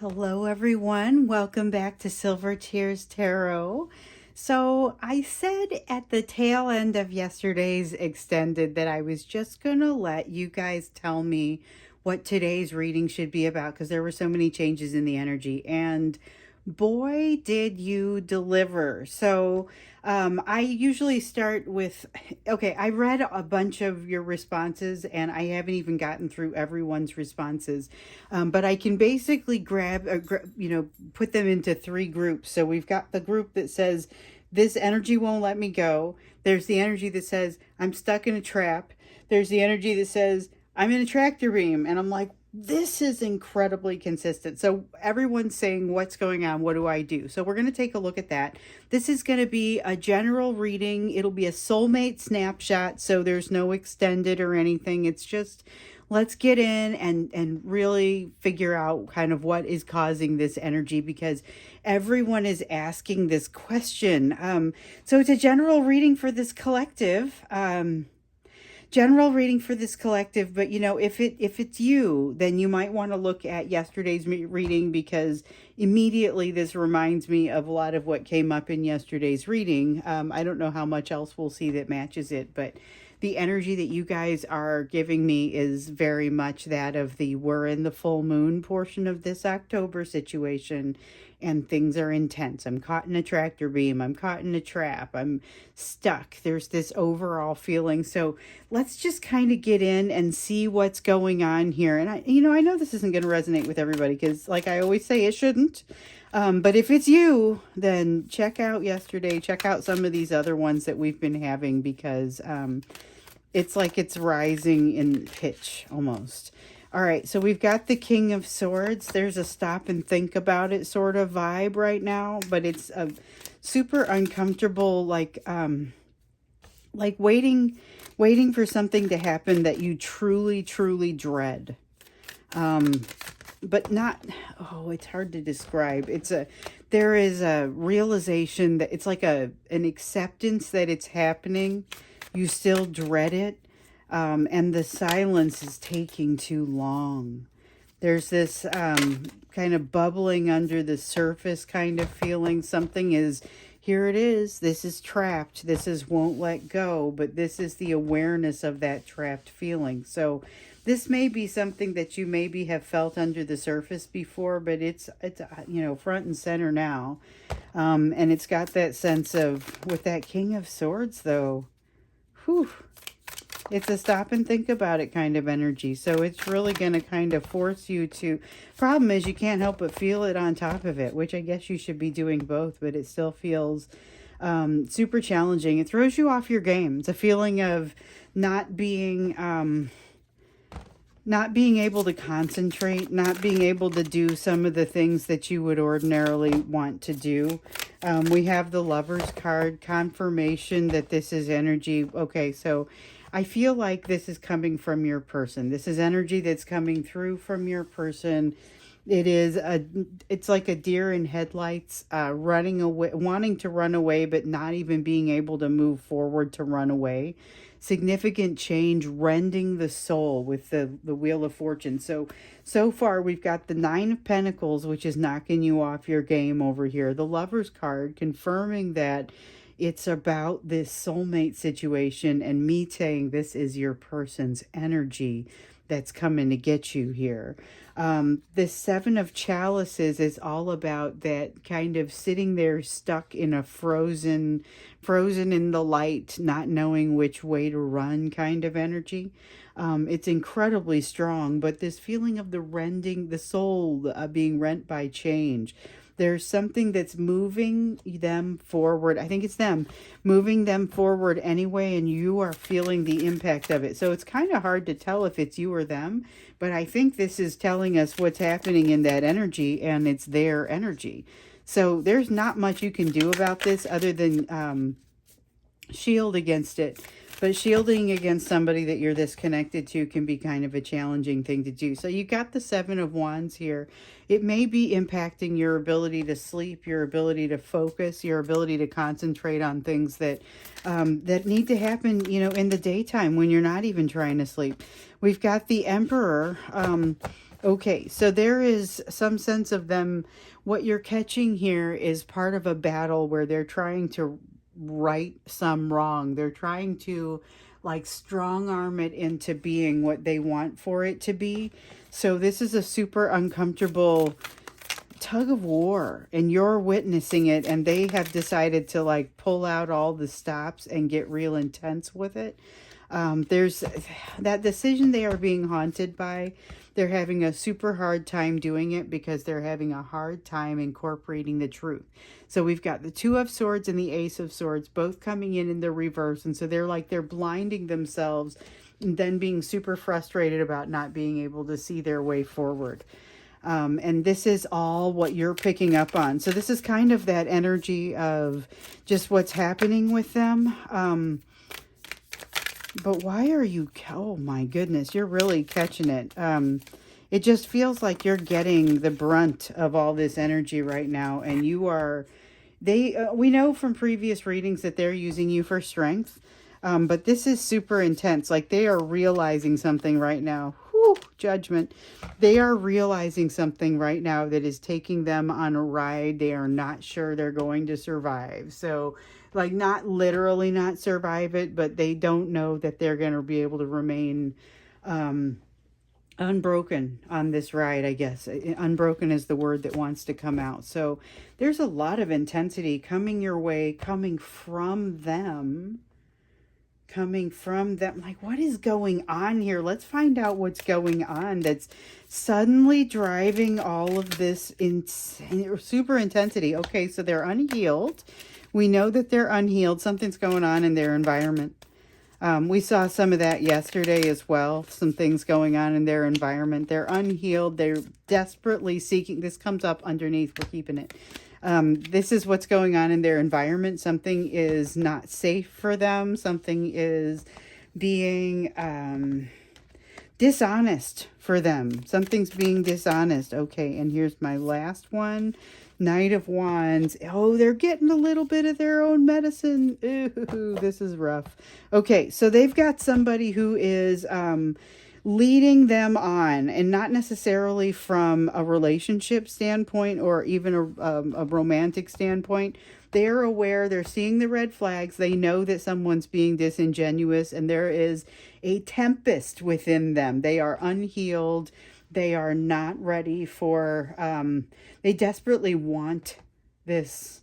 Hello, everyone. Welcome back to Silver Tears Tarot. So, I said at the tail end of yesterday's extended that I was just going to let you guys tell me what today's reading should be about because there were so many changes in the energy. And boy, did you deliver. So, I usually start with, okay, I read a bunch of your responses and I haven't even gotten through everyone's responses. But I can basically put them into three groups. So we've got the group that says, this energy won't let me go. There's the energy that says, I'm stuck in a trap. There's the energy that says, I'm in a tractor beam. And I'm like, this is incredibly consistent. So everyone's saying, what's going on? What do I do? So we're going to take a look at that. This is going to be a general reading. It'll be a soulmate snapshot. So there's no extended or anything. It's just, let's get in and really figure out kind of what is causing this energy because everyone is asking this question. So it's a general reading for this collective. But if it's you, then you might want to look at yesterday's reading because immediately this reminds me of a lot of what came up in yesterday's reading. I don't know how much else we'll see that matches it, but the energy that you guys are giving me is very much that of the we're in the full moon portion of this October situation and things are intense. I'm caught in a tractor beam. I'm caught in a trap. I'm stuck. There's this overall feeling. So let's just kind of get in and see what's going on here. And I know this isn't going to resonate with everybody because like I always say, it shouldn't. But if it's you, then check out yesterday. Check out some of these other ones that we've been having because it's like it's rising in pitch almost. All right, so we've got the King of Swords. There's a stop and think about it sort of vibe right now, but it's a super uncomfortable, like waiting for something to happen that you truly, truly dread. But not, it's hard to describe. There is a realization that it's like an acceptance that it's happening. You still dread it. And the silence is taking too long. There's this kind of bubbling under the surface kind of feeling. Something is, here it is. This is trapped. This is won't let go. But this is the awareness of that trapped feeling. So this may be something that you maybe have felt under the surface before, but it's front and center now. And it's got that sense of, with that King of Swords though, whew. It's a stop and think about it kind of energy. So it's really going to kind of force you to... Problem is you can't help but feel it on top of it, which I guess you should be doing both, but it still feels super challenging. It throws you off your game. It's a feeling of not being able to concentrate, not being able to do some of the things that you would ordinarily want to do. We have the Lover's card, confirmation that this is energy. Okay, so I feel like this is coming from your person. This is energy that's coming through from your person. It's like a deer in headlights, running away, wanting to run away, but not even being able to move forward to run away. Significant change, rending the soul with the Wheel of Fortune. So far we've got the Nine of Pentacles, which is knocking you off your game over here. The Lover's card confirming that it's about this soulmate situation and me saying this is your person's energy that's coming to get you here. The Seven of Chalices is all about that kind of sitting there stuck in a frozen in the light, not knowing which way to run kind of energy. It's incredibly strong, but this feeling of the soul being rent by change. There's something that's moving them forward. I think it's them moving them forward anyway, and you are feeling the impact of it. So it's kind of hard to tell if it's you or them, but I think this is telling us what's happening in that energy, and it's their energy. So there's not much you can do about this other than shield against it. But shielding against somebody that you're this connected to can be kind of a challenging thing to do. So you got the Seven of Wands here. It may be impacting your ability to sleep, your ability to focus, your ability to concentrate on things that that need to happen, in the daytime when you're not even trying to sleep. We've got the Emperor. Okay, so there is some sense of them. What you're catching here is part of a battle where they're trying to right some wrong. They're trying to like strong arm it into being what they want for it to be. So this is a super uncomfortable tug of war, and you're witnessing it, and they have decided to like pull out all the stops and get real intense with it. There's that decision they are being haunted by. They're having a super hard time doing it because they're having a hard time incorporating the truth. So we've got the Two of Swords and the Ace of Swords both coming in the reverse. And so they're blinding themselves and then being super frustrated about not being able to see their way forward. And this is all what you're picking up on. So this is kind of that energy of just what's happening with them. But why are you, oh my goodness, you're really catching it. It just feels like you're getting the brunt of all this energy right now. And you are, we know from previous readings that they're using you for strength. But this is super intense. Like they are realizing something right now. Whew, judgment. They are realizing something right now that is taking them on a ride they are not sure they're going to survive. So like not literally not survive it, but they don't know that they're going to be able to remain unbroken on this ride, I guess. Unbroken is the word that wants to come out. So there's a lot of intensity coming your way, coming from them. Like, what is going on here? Let's find out what's going on that's suddenly driving all of this insane, super intensity. Okay, so they're unhealed. We know that they're unhealed. Something's going on in their environment. We saw some of that yesterday as well. Some things going on in their environment. They're unhealed. They're desperately seeking. This comes up underneath. We're keeping it. This is what's going on in their environment. Something is not safe for them. Something is being dishonest for them. Something's being dishonest. Okay, and here's my last one. Knight of Wands. Oh, they're getting a little bit of their own medicine. Ooh, this is rough. Okay, so they've got somebody who is leading them on, and not necessarily from a relationship standpoint or even a romantic standpoint. They're aware, they're seeing the red flags. They know that someone's being disingenuous, and there is a tempest within them. They are unhealed. They are not ready for, they desperately want this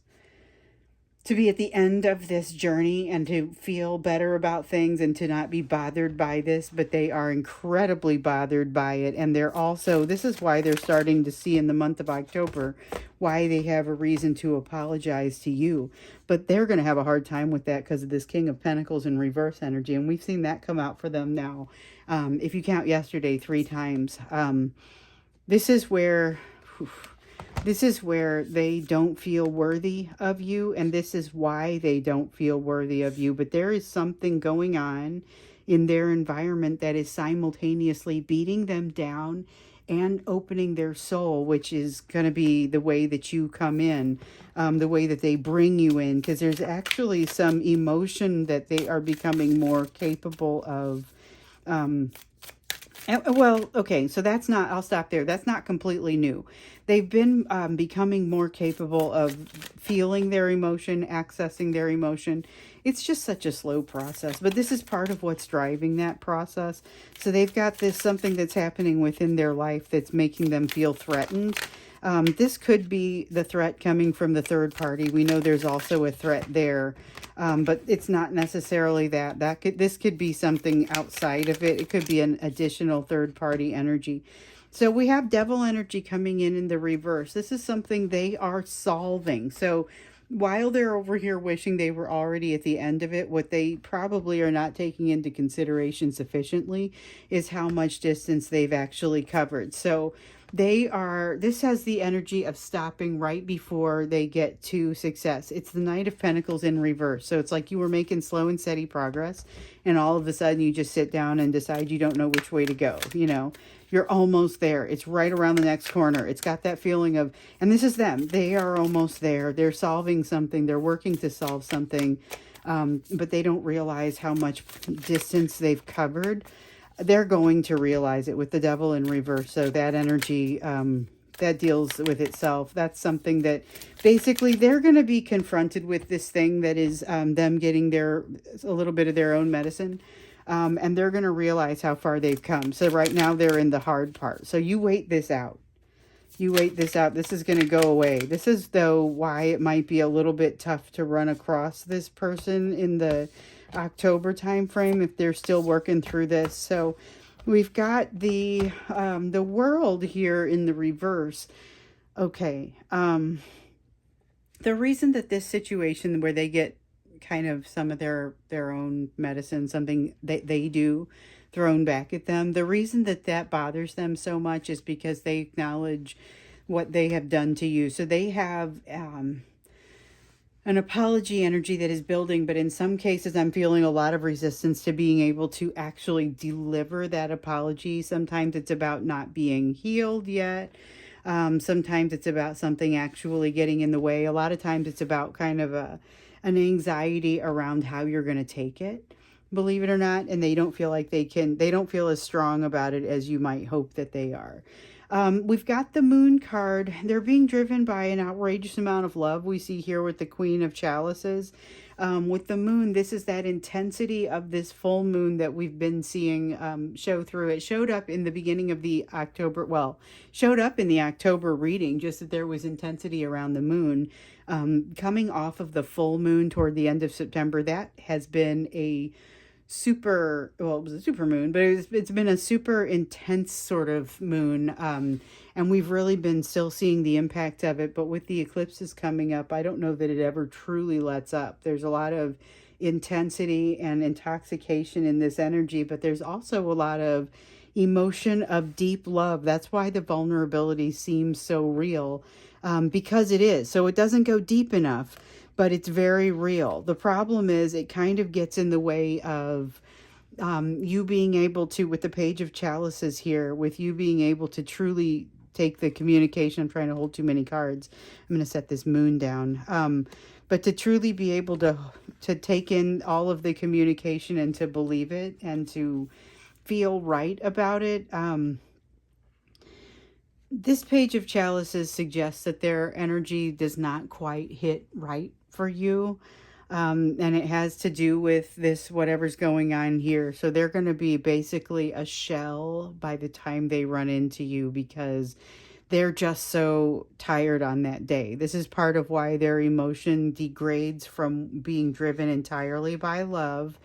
to be at the end of this journey and to feel better about things and to not be bothered by this, but they are incredibly bothered by it. And they're also, this is why they're starting to see in the month of October why they have a reason to apologize to you. But they're going to have a hard time with that because of this King of Pentacles in reverse energy. And we've seen that come out for them now. If you count yesterday 3 times, this is where they don't feel worthy of you, and this is why they don't feel worthy of you. But there is something going on in their environment that is simultaneously beating them down and opening their soul, which is going to be the way that you come in, the way that they bring you in, because there's actually some emotion that they are becoming more capable of. Well, okay, so that's not, I'll stop there. That's not completely new. They've been becoming more capable of feeling their emotion, accessing their emotion. It's just such a slow process, but this is part of what's driving that process. So they've got this something that's happening within their life that's making them feel threatened. This could be the threat coming from the third party. We know there's also a threat there, but it's not necessarily that. This could be something outside of it. It could be an additional third party energy. So we have devil energy coming in the reverse. This is something they are solving. So while they're over here wishing they were already at the end of it, what they probably are not taking into consideration sufficiently is how much distance they've actually covered. So this has the energy of stopping right before they get to success. It's the Knight of Pentacles in reverse. So it's like you were making slow and steady progress, and all of a sudden you just sit down and decide you don't know which way to go. You know, you're almost there. It's right around the next corner. It's got that feeling of, and this is them. They are almost there. They're solving something. They're working to solve something, but they don't realize how much distance they've covered. they're going to realize it with the devil in reverse. So that energy, that deals with itself. That's something that basically they're going to be confronted with, this thing that is them getting a little bit of their own medicine. And they're going to realize how far they've come. So right now they're in the hard part. So you wait this out. You wait this out. This is going to go away. This is, though, why it might be a little bit tough to run across this person in the October time frame if they're still working through this. So we've got the world here in the reverse. Okay. The reason that this situation where they get kind of some of their own medicine, something that they do, thrown back at them, the reason that that bothers them so much is because they acknowledge what they have done to you. So they have an apology energy that is building, but in some cases I'm feeling a lot of resistance to being able to actually deliver that apology. Sometimes it's about not being healed yet. Sometimes it's about something actually getting in the way. A lot of times it's about kind of an anxiety around how you're going to take it, believe it or not. And they don't feel like they don't feel as strong about it as you might hope that they are. We've got the Moon card. They're being driven by an outrageous amount of love. We see here with the Queen of Chalices. With the Moon, this is that intensity of this full moon that we've been seeing show through. It showed up in the beginning of the October, showed up in the October reading, just that there was intensity around the moon. Coming off of the full moon toward the end of September, that has been a super, well, it was a super moon, but it's been a super intense sort of moon. And we've really been still seeing the impact of it. But with the eclipses coming up, I don't know that it ever truly lets up. There's a lot of intensity and intoxication in this energy, but there's also a lot of emotion of deep love. That's why the vulnerability seems so real, because it is. So it doesn't go deep enough, but it's very real. The problem is it kind of gets in the way of you being able to, with the Page of Chalices here, with you being able to truly take the communication. I'm trying to hold too many cards. I'm going to set this moon down. But to truly be able to take in all of the communication and to believe it and to feel right about it. This Page of Chalices suggests that their energy does not quite hit right for you. And it has to do with this, whatever's going on here. So they're going to be basically a shell by the time they run into you, because they're just so tired on that day. This is part of why their emotion degrades from being driven entirely by love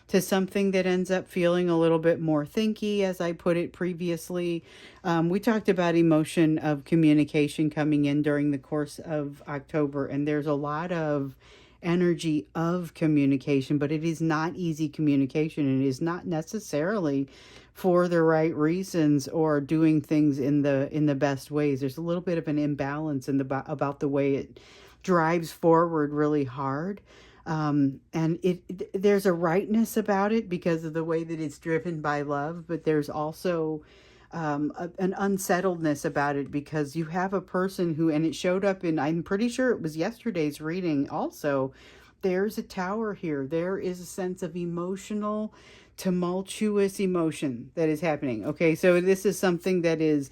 to something that ends up feeling a little bit more thinky, as I put it previously. We talked about emotion of communication coming in during the course of October, and there's a lot of energy of communication, but it is not easy communication, and it is not necessarily for the right reasons or doing things in the best ways. There's a little bit of an imbalance about the way it drives forward really hard. And there's a rightness about it because of the way that it's driven by love, but there's also an unsettledness about it because you have a person who, and it showed up in, I'm pretty sure it was yesterday's reading also, there's a tower here. There is a sense of emotional, tumultuous emotion that is happening. Okay, so this is something that is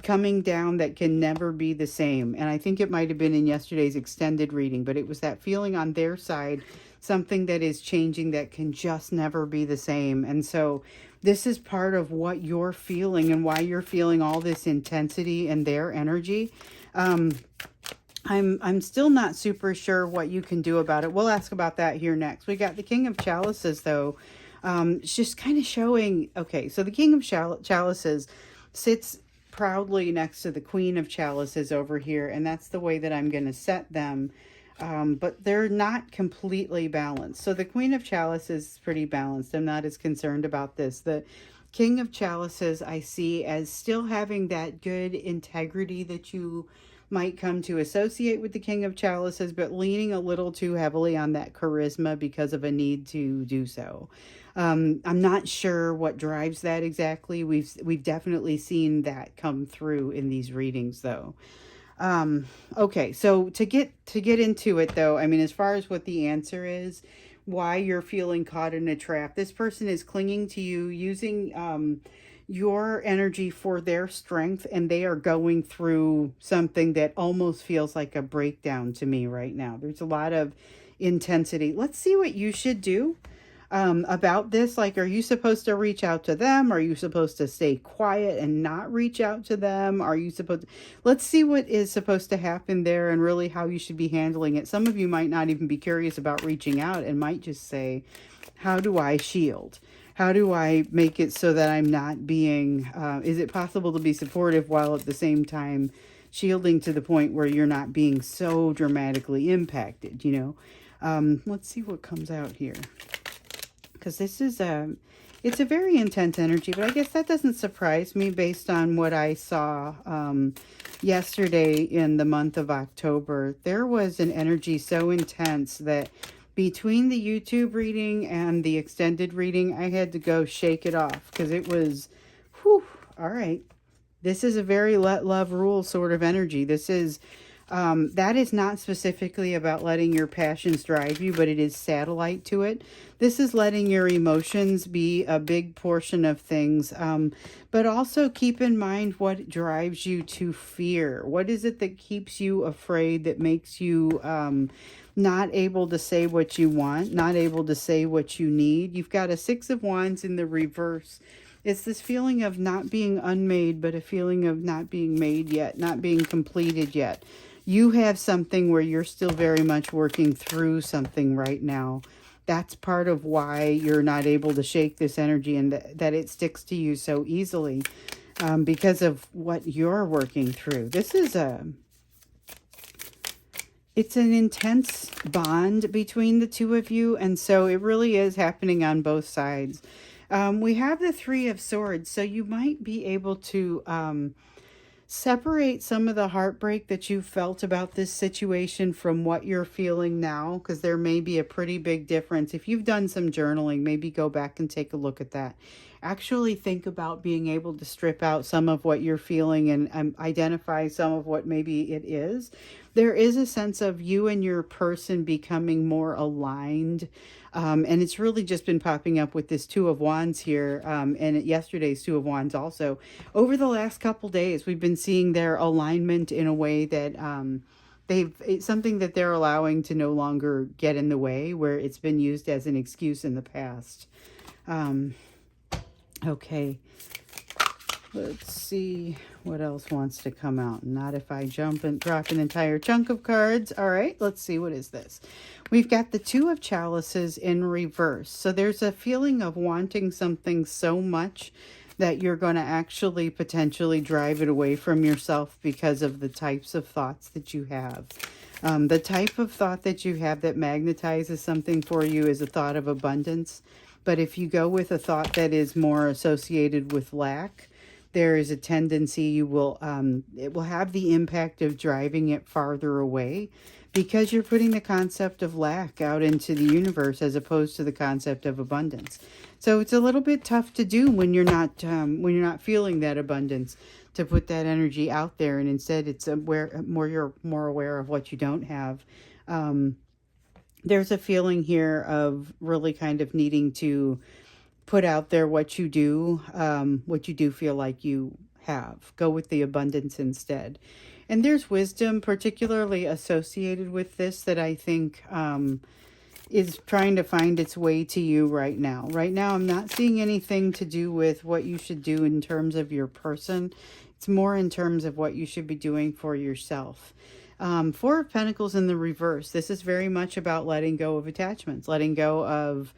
coming down that can never be the same. And I think it might have been in yesterday's extended reading, but it was that feeling on their side, something that is changing that can just never be the same. And so this is part of what you're feeling and why you're feeling all this intensity and their energy. I'm still not super sure what you can do about it. We'll ask about that here next. We got the King of Chalices, though. It's just kind of showing, okay, so the King of Chalices sits proudly next to the Queen of Chalices over here, and that's the way that I'm going to set them. But they're not completely balanced. So the Queen of Chalices is pretty balanced. I'm not as concerned about this. The King of Chalices I see as still having that good integrity that you might come to associate with the King of Chalices, but leaning a little too heavily on that charisma because of a need to do so. I'm not sure what drives that exactly. We've definitely seen that come through in these readings, though. Okay, so to get into it, though, I mean, as far as what the answer is, why you're feeling caught in a trap. This person is clinging to you, using your energy for their strength, and they are going through something that almost feels like a breakdown to me right now. There's a lot of intensity. Let's see what you should do about this. Like, are you supposed to reach out to them? Are you supposed to stay quiet and not reach out to them? Are you supposed to... Let's see what is supposed to happen there and really how you should be handling it. Some of you might not even be curious about reaching out and might just say, how do I shield? How do I make it so that I'm not being, is it possible to be supportive while at the same time shielding to the point where you're not being so dramatically impacted, you know? Let's see what comes out here. Because this is it's a very intense energy, but I guess that doesn't surprise me based on what I saw yesterday in the month of October. There was an energy so intense that between the YouTube reading and the extended reading, I had to go shake it off because it was, whew, all right. This is a very let love rule sort of energy. This is, that is not specifically about letting your passions drive you, but it is satellite to it. This is letting your emotions be a big portion of things, but also keep in mind what drives you to fear. What is it that keeps you afraid, that makes you not able to say what you want, not able to say what you need? You've got a Six of Wands in the reverse. It's this feeling of not being unmade, but a feeling of not being made yet, not being completed yet. You have something where you're still very much working through something right now. That's part of why you're not able to shake this energy, and that it sticks to you so easily, because of what you're working through. This is it's an intense bond between the two of you, and so it really is happening on both sides. We have the Three of Swords, so you might be able to separate some of the heartbreak that you felt about this situation from what you're feeling now, because there may be a pretty big difference. If you've done some journaling, maybe go back and take a look at that. Actually think about being able to strip out some of what you're feeling and identify some of what maybe it is. There is a sense of you and your person becoming more aligned. And it's really just been popping up with this Two of Wands here, and yesterday's Two of Wands also. Over the last couple days, we've been seeing their alignment in a way that it's something that they're allowing to no longer get in the way, where it's been used as an excuse in the past. Okay, let's see what else wants to come out. Not if I jump and drop an entire chunk of cards. All right, let's see. What is this? We've got the Two of Chalices in reverse. So there's a feeling of wanting something so much that you're going to actually potentially drive it away from yourself because of the types of thoughts that you have. The type of thought that you have that magnetizes something for you is a thought of abundance. But if you go with a thought that is more associated with lack, there is a tendency you will, it will have the impact of driving it farther away, because you're putting the concept of lack out into the universe as opposed to the concept of abundance. So it's a little bit tough to do when you're not feeling that abundance, to put that energy out there, and instead it's you're more aware of what you don't have. There's a feeling here of really kind of needing to put out there what you do feel like you have. Go with the abundance instead. And there's wisdom particularly associated with this that I think is trying to find its way to you right now. Right now, I'm not seeing anything to do with what you should do in terms of your person. It's more in terms of what you should be doing for yourself. Four of Pentacles in the reverse. This is very much about letting go of attachments, letting go of...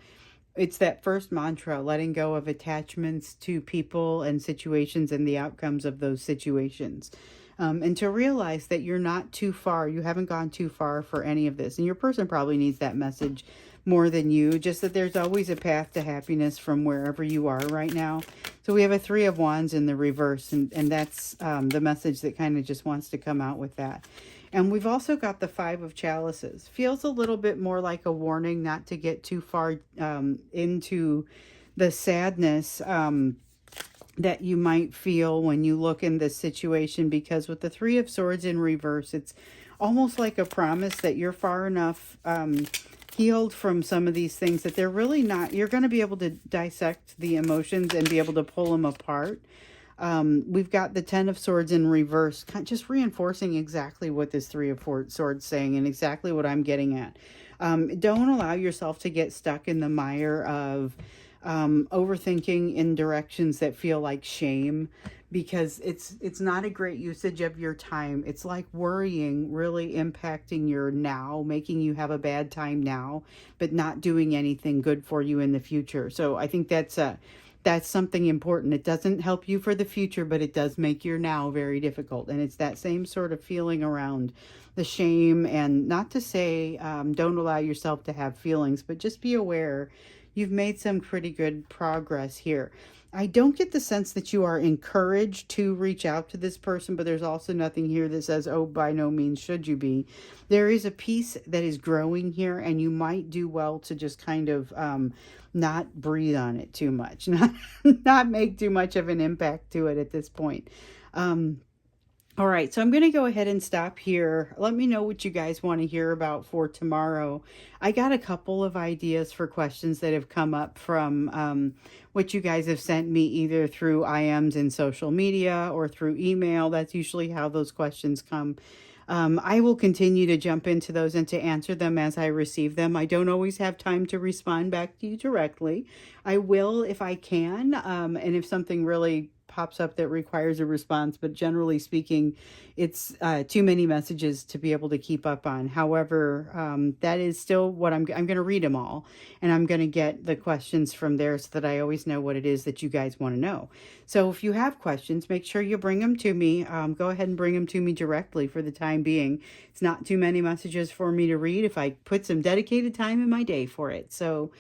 It's that first mantra, letting go of attachments to people and situations and the outcomes of those situations. And to realize that you're not too far. You haven't gone too far for any of this. And your person probably needs that message more than you. Just that there's always a path to happiness from wherever you are right now. So we have a Three of Wands in the reverse. And that's the message that kind of just wants to come out with that. And we've also got the Five of Chalices. Feels a little bit more like a warning not to get too far into the sadness that you might feel when you look in this situation. Because with the Three of Swords in reverse, it's almost like a promise that you're far enough healed from some of these things, that they're really not, you're going to be able to dissect the emotions and be able to pull them apart. We've got the Ten of Swords in reverse, just reinforcing exactly what this Three of Swords saying and exactly what I'm getting at. Don't allow yourself to get stuck in the mire of overthinking in directions that feel like shame, because it's not a great usage of your time. It's like worrying really impacting your now, making you have a bad time now, but not doing anything good for you in the future. So I think that's something important. It doesn't help you for the future, but it does make your now very difficult. And it's that same sort of feeling around the shame. And not to say don't allow yourself to have feelings, but just be aware you've made some pretty good progress here. I don't get the sense that you are encouraged to reach out to this person, but there's also nothing here that says, oh, by no means should you be. There is a piece that is growing here, and you might do well to just kind of not breathe on it too much, not make too much of an impact to it at this point. All right, so I'm going to go ahead and stop here. Let me know what you guys want to hear about for tomorrow. I got a couple of ideas for questions that have come up from what you guys have sent me, either through IMs in social media or through email. That's usually how those questions come. I will continue to jump into those and to answer them as I receive them. I don't always have time to respond back to you directly. I will if I can, and if something really pops up that requires a response, but generally speaking, it's too many messages to be able to keep up on. However, that is still what I'm going to read them all, and I'm going to get the questions from there so that I always know what it is that you guys want to know. So if you have questions, make sure you bring them to me. Go ahead and bring them to me directly for the time being. It's not too many messages for me to read if I put some dedicated time in my day for it. So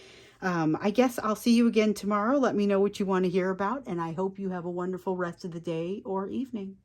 I guess I'll see you again tomorrow. Let me know what you want to hear about, and I hope you have a wonderful rest of the day or evening.